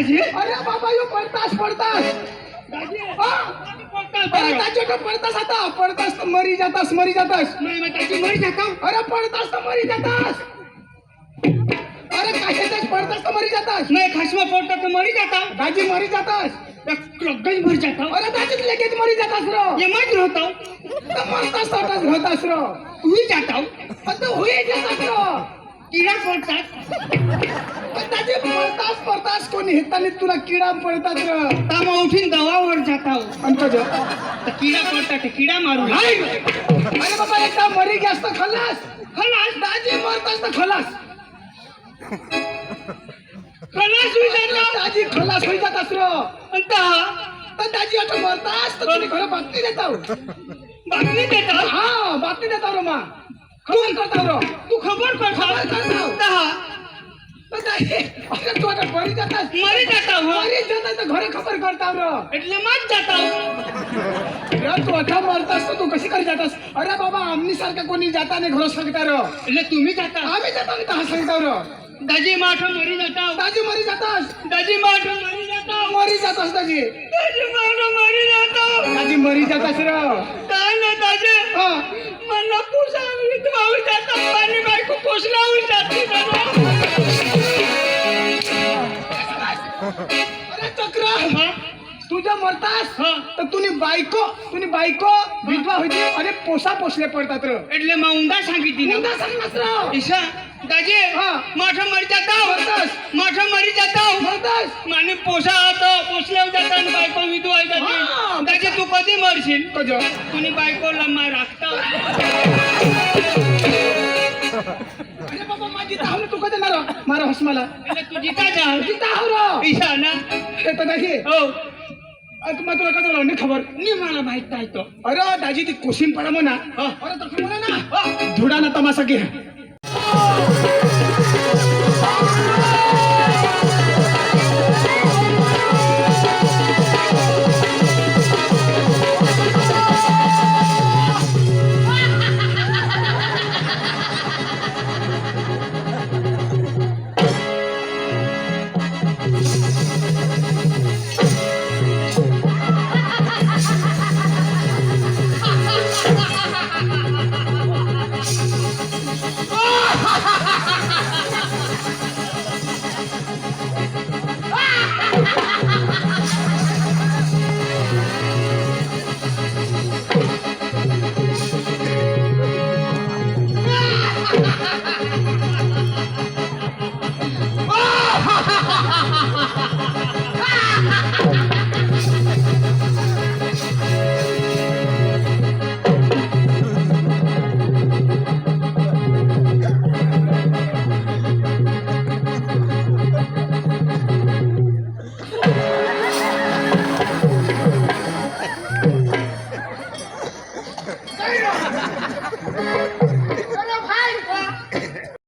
दाजी अरे बाबा यो पडतास दाजी अरे ताजे का पडतास आता पडतास तर मरी जातास मैं दाजी मर जाता हूँ अरे पडतास तर मरी जातास अरे कशातच पडतास तर मरी जातास मैं खसमा पड़ता तो मर जाता हूँ दाजी मरी जातास गई मर जाता हूँ अरे दाजी लगेच मरी जातास रो ये मत रहता हूँ तर मरतास ताटास होतास रो तू ही जाता हूँ आता होई जातास रो कीड़ा पड़ता दाजी पडतास कोणी हेताने तुला किडा पडतात रो तब मैं उठीन दवावर जाता हूँ अंतज तो कीड़ा पड़ता तो कीड़ा मारू अरे बाबा एकदा मरी गॅस तर खलास खलास दाजी मरतास तर खलास खलास हुई जाता दाजी खलास होई जातास रो अंत तर दाजी आता मरतास तर तुम्ही खरं बातमी देता बातमी देता हा बातमी देता रो मा खबर करता रो तू खबर कर खबर करता तर दाजी अरे तू आता मरी जातास मरी जाता हूँ मरी जातास तर घरे खबर करता रो એટલે मत जाता हूँ अरे तू आता मरतास तर तू कशी कर जातास अरे बाबा आमनी सारखा कोणी जाता नाही घर सांगता रो એટલે तुम्ही जाता आम्ही जाता नाही तर सांगता रो दाजी माठो मरी जाता हूँ दाजी मरी जातास दाजी माठो मरी जाता हूँ मरी जातास दाजी दाजी माठो मरी जाता हूँ दाजी मरी जातास रो काय ना दाजी हा मला पोसावी तू आऊ जाता पाणी बायको पोसला होई जाती अरे चक्र हाँ तुझ्या मरतास हाँ तर तुनी बायको विधवा होती आणि पोसा पोसले पडतात रो એટલે માં ઊંધા सांगितली ना उंदा सांगनास रो ईशा दाजी हाँ माठो मरी जाता हूँ मरतास माठो मरी जाता हूँ मरतास माने पोसा होतो पोसल्या जाता आणि बायको विधवा होई हाँ. जाती दाजी तू कधी मरशील कजो तुनी बायको लम्मा राखता अरे बाबा माझी ताहल तू कधी ना रो मारा हसमाला એટલે તું જીતા જા जीता हो रो ईशा ना हे तर दाजी हो तुम्हाला तुला कधी राव नाही खबर नी मला माहित नाही तो अरे दाजी ती कोशिन पडा म्हणा हाँ. अरे तसं म्हणा ना धुडा ना तमासा घे